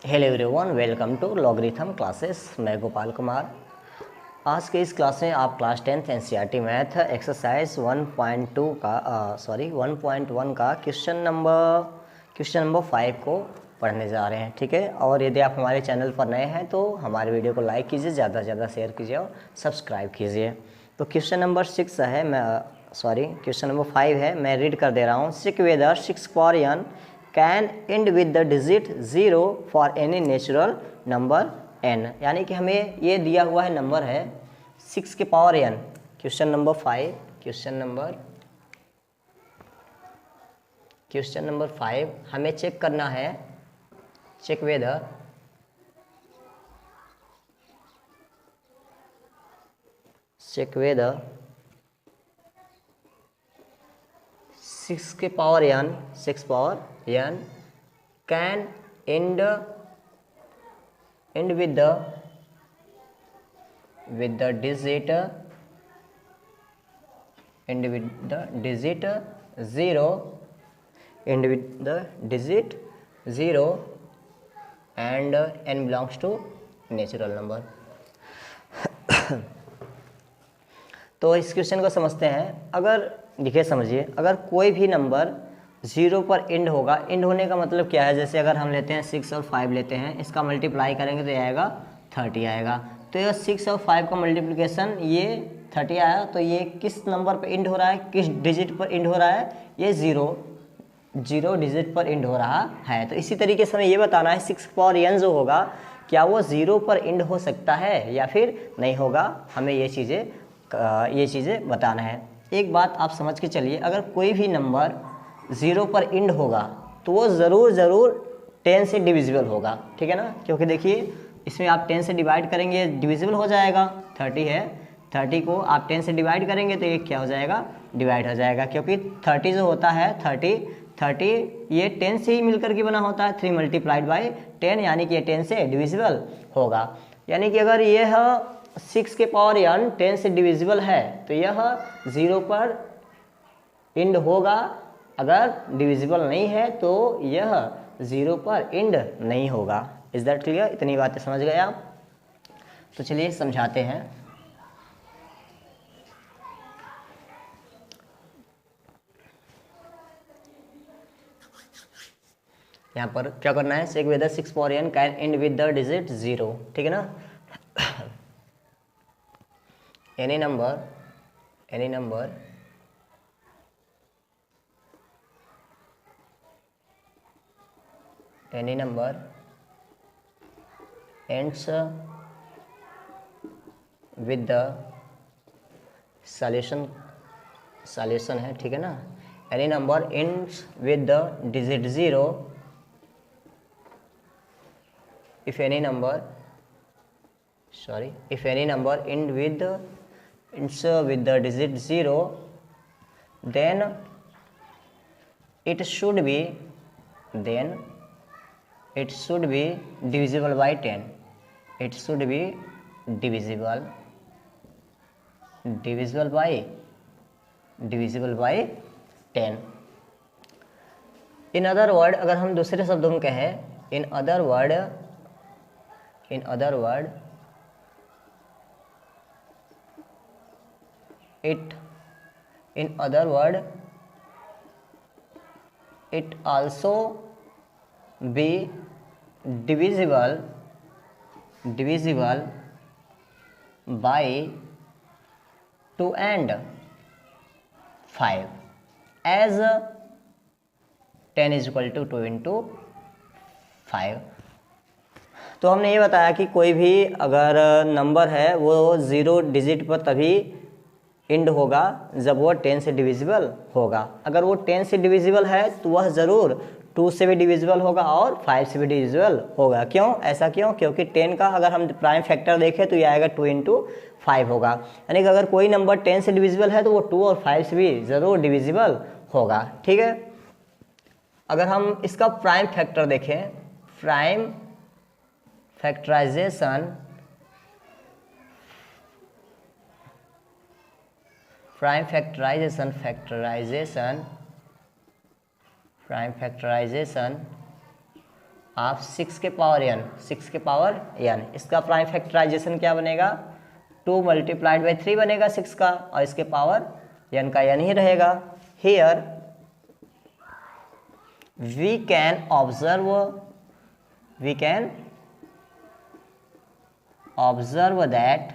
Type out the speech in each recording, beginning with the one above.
Hello everyone, welcome to logarithm classes. मैं गोपाल कुमार। आज के इस क्लास में आप class 10th NCERT math exercise 1.2 का 1.1 का क्वेश्चन नंबर 5 को पढ़ने जा रहे हैं। ठीक है, और यदि आप हमारे चैनल पर नए हैं तो हमारे वीडियो को लाइक कीजिए, ज़्यादा से ज़्यादा शेयर कीजिए और सब्सक्राइब कीजिए। तो क्वेश्चन नंबर 6 है, क्वेश्चन नंबर 5 है, मैं रीड कर दे रहा हूँ। Check whether 6 for n can end with the digit 0 for any natural number n। यानी कि हमें ये दिया हुआ है नंबर है 6 के पावर n। क्वेश्चन नंबर 5 हमें चेक करना है। चेक वेदर चेक वेदर 6 के power n can end with the digit 0 and n belongs to natural number. तो इस क्वेश्चन को समझते हैं। अगर देखिए, समझिए, अगर कोई भी नंबर 0 पर एंड होगा, एंड होने का मतलब क्या है? जैसे अगर हम लेते हैं 6 और 5 लेते हैं, इसका मल्टीप्लाई करेंगे तो ये आएगा 30 आएगा। तो ये 6 और 5 का मल्टीप्लिकेशन ये 30 आया। तो ये किस नंबर पर एंड हो रहा है, किस डिजिट पर एंड हो रहा है? ये जीरो डिजिट पर एंड हो रहा है। तो इसी तरीके से हमें ये बताना है 6 पावर n जो होगा, क्या वो 0 पर एंड हो सकता है या फिर नहीं होगा। हमें ये चीज़ें बताना है। एक बात आप समझ के चलिए, अगर कोई भी नंबर 0 पर एंड होगा तो वो ज़रूर 10 से डिविजिबल होगा। ठीक है ना? क्योंकि देखिए, इसमें आप 10 से डिवाइड करेंगे, डिविजिबल हो जाएगा। 30 है, 30 को आप 10 से डिवाइड करेंगे तो ये क्या हो जाएगा? डिवाइड हो जाएगा। क्योंकि 30 जो होता है 30 ये 10 से ही मिलकर के बना होता है। 3 मल्टीप्लाइड बाई 10, यानी कि ये 10 से डिविजिबल होगा। यानी कि अगर यह 6 के पावर n 10 से डिविजिबल है तो यह 0 पर एंड होगा। अगर डिविजिबल नहीं है तो यह 0 पर एंड नहीं होगा। Is that clear? इतनी बातें समझ गए आप? तो चलिए समझाते हैं। यहाँ पर क्या करना है? Check whether 6 power n can end with the digit 0। ठीक है ना? any number ends with the solution है। ठीक है ना? any number ends with the digit 0 if any number ends with the digit 0, then it should be divisible by 10. It should be divisible by 10. In other word, अगर हम दूसरे शब्दों में कहें, in other word it also be divisible by 2 and 5 as 10 is equal to 2 into 5। तो हमने ये बताया कि कोई भी अगर नंबर है वो 0 डिजिट पर तभी एंड होगा जब वो 10 से डिविजिबल होगा। अगर वो 10 से डिविजिबल है तो वह ज़रूर 2 से भी डिविजिबल होगा और 5 से भी डिविजिबल होगा। क्यों? ऐसा क्यों? क्योंकि 10 का अगर हम प्राइम फैक्टर देखें तो ये आएगा 2 into 5 होगा। यानी कि अगर कोई नंबर 10 से डिविजिबल है तो वो 2 और 5 से भी ज़रूर डिविजिबल होगा। ठीक है? अगर हम इसका प्राइम फैक्टर देखें, प्राइम फैक्टराइजेशन ऑफ 6 के पावर n, 6 के पावर n। इसका प्राइम फैक्टराइजेशन क्या बनेगा, 2 मल्टीप्लाइड बाई 3 बनेगा 6 का, और इसके पावर n का n ही रहेगा। Here we can observe that,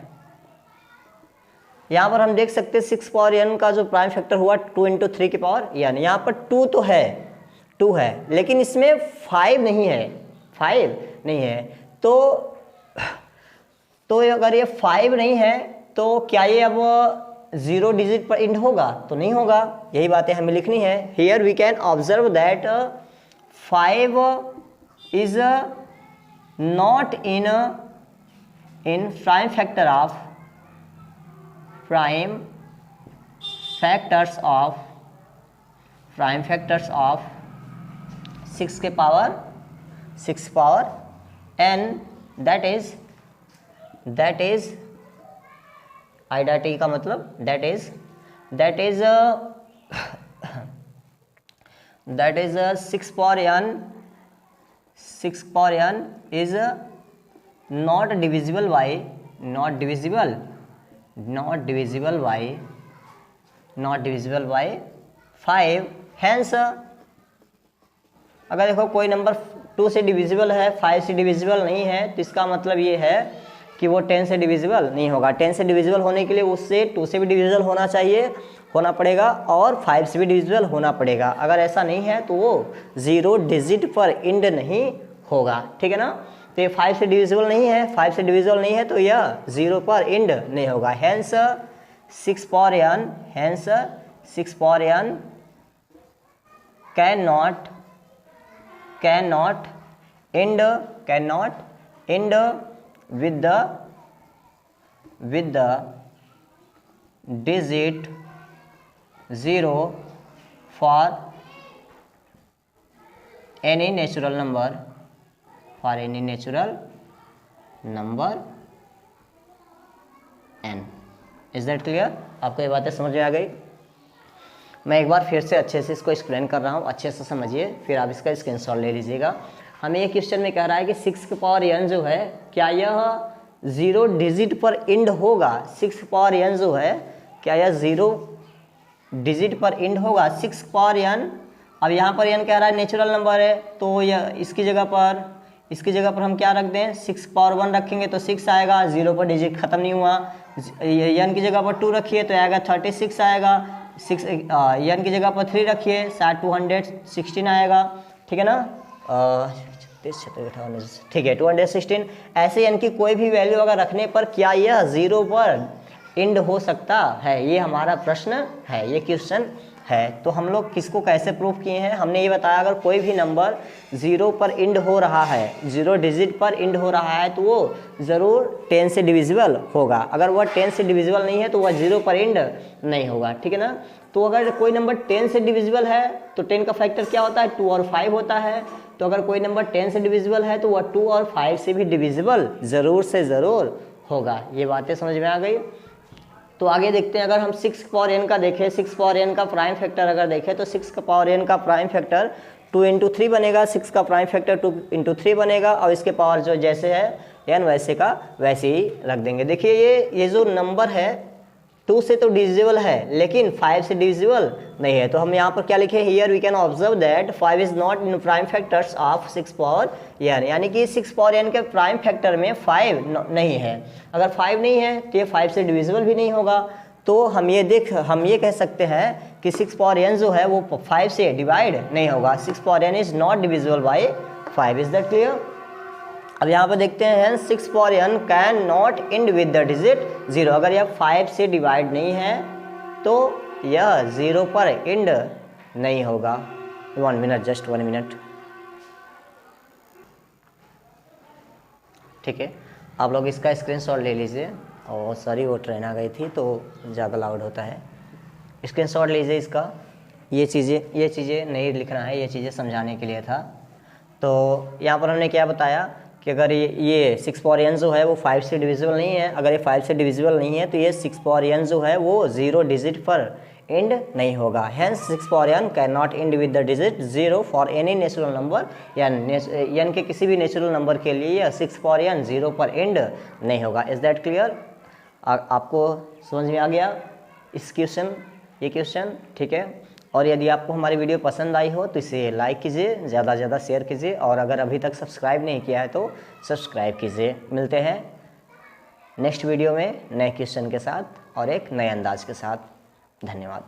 यहाँ पर हम देख सकते हैं 6 पावर n का जो प्राइम फैक्टर हुआ 2 इंटू 3 की पावर n। यहाँ पर 2 तो है, 2 है, लेकिन इसमें 5 नहीं है, 5 नहीं है। तो अगर ये 5 नहीं है तो क्या ये अब 0 डिजिट पर इंड होगा, तो नहीं होगा। यही बातें हमें लिखनी है। Here we can observe that 5 is not in prime factors of 6 के power n, that is identity का मतलब that is 6 power n is not divisible by 5। hence अगर देखो कोई नंबर 2 से डिविजिबल है, 5 से डिविजिबल नहीं है, तो इसका मतलब ये है कि वो 10 से डिविजिबल नहीं होगा। 10 से डिविजिबल होने के लिए उससे 2 से भी डिविजिबल होना पड़ेगा और 5 से भी डिविजिबल होना पड़ेगा। अगर ऐसा नहीं है तो वो 0 डिजिट पर इंड नहीं होगा, ठीक है ना। तो ये 5 से डिविजिबल नहीं है, 5 से डिविजिबल नहीं है तो यह 0 पर इंड नहीं होगा। Hence 6 power n cannot end with the digit 0 for any natural number n। Is that clear? आपको ये बातें समझ में आ गई? मैं एक बार फिर से अच्छे से इसको एक्सप्लेन कर रहा हूँ, अच्छे से समझिए, फिर आप इसका स्क्रीनशॉट ले लीजिएगा। हमें ये क्वेश्चन में कह रहा है कि 6 के पावर n जो है क्या यह 0 डिजिट पर इंड होगा। 6 पावर n जो है क्या यह 0 डिजिट पर इंड होगा। 6 पावर n, अब यहाँ पर n कह रहा है नेचुरल नंबर है, तो यह इसकी जगह पर हम क्या रख दें, 6 पावर 1 रखेंगे तो 6 आएगा, 0 पर डिजिट खत्म नहीं हुआ। n की जगह पर 2 रखिए तो आएगा 36 आएगा। n की जगह पर 3 रखिए शायद 216 आएगा, ठीक है ना। ठीक है 216। ऐसे n की कोई भी वैल्यू अगर रखने पर क्या यह 0 पर इंड हो सकता है, ये हमारा प्रश्न है, ये क्वेश्चन है। तो हम लोग किसको कैसे प्रूफ किए हैं, हमने ये बताया अगर कोई भी नंबर 0 पर इंड हो रहा है, 0 डिजिट पर इंड हो रहा है तो वो ज़रूर 10 से डिविजिबल होगा। अगर वह 10 से डिविजिबल नहीं है तो वह 0 पर इंड नहीं होगा, ठीक है ना। तो अगर कोई नंबर 10 से डिविजिबल है तो 10 का फैक्टर क्या होता है, 2 और 5 होता है। तो अगर कोई नंबर 10 से डिविजिबल है तो वह 2 और 5 से भी डिविजिबल ज़रूर से ज़रूर होगा। ये बातें समझ में आ गई? तो आगे देखते हैं। अगर हम 6 पावर n का देखें, 6 पावर n का प्राइम फैक्टर अगर देखें तो 6 का पावर n का प्राइम फैक्टर 2 इंटू 3 बनेगा। 6 का प्राइम फैक्टर 2 इंटू 3 बनेगा और इसके पावर जो जैसे है n वैसे का वैसे ही रख देंगे। देखिए ये जो नंबर है 2 से तो डिविजिबल है लेकिन 5 से डिविजिबल नहीं है। तो हम यहाँ पर क्या लिखे, here we can observe that 5 is not in prime factors of 6 power n, यानी कि 6 पावर n के प्राइम फैक्टर में 5 नहीं है। अगर 5 नहीं है तो ये 5 से डिविजिबल भी नहीं होगा। तो हम ये कह सकते हैं कि 6 पावर n जो है वो 5 से डिवाइड नहीं होगा। 6 power n is not divisible by 5। Is that clear? अब यहाँ पर देखते हैं 6 power n can not end with the digit 0। अगर यह 5 से डिवाइड नहीं है तो यह 0 पर इंड नहीं होगा। 1 मिनट, जस्ट 1 मिनट, ठीक है। आप लोग इसका स्क्रीनशॉट ले लीजिए। और सॉरी वो ट्रेन आ गई थी तो ज़्यादा लाउड होता है। स्क्रीनशॉट लीजिए इसका। ये चीज़ें नहीं लिखना है, ये चीज़ें समझाने के लिए था। तो यहाँ पर हमने क्या बताया कि अगर ये 6 पावर n जो है वो 5 से डिविजिबल नहीं है। अगर ये 5 से डिविजिबल नहीं है तो ये 6 पावर n जो है वो 0 डिजिट पर इंड नहीं होगा। Hence 6 power n can not end with the digit 0 for any natural number, या n के किसी भी नेचुरल नंबर के लिए यह 6 पावर n 0 पर इंड नहीं होगा। Is that clear? आपको समझ में आ गया ये क्वेश्चन, ठीक है। और यदि आपको हमारी वीडियो पसंद आई हो तो इसे लाइक कीजिए, ज़्यादा से ज़्यादा शेयर कीजिए, और अगर अभी तक सब्सक्राइब नहीं किया है तो सब्सक्राइब कीजिए। मिलते हैं नेक्स्ट वीडियो में नए क्वेश्चन के साथ और एक नए अंदाज के साथ। धन्यवाद।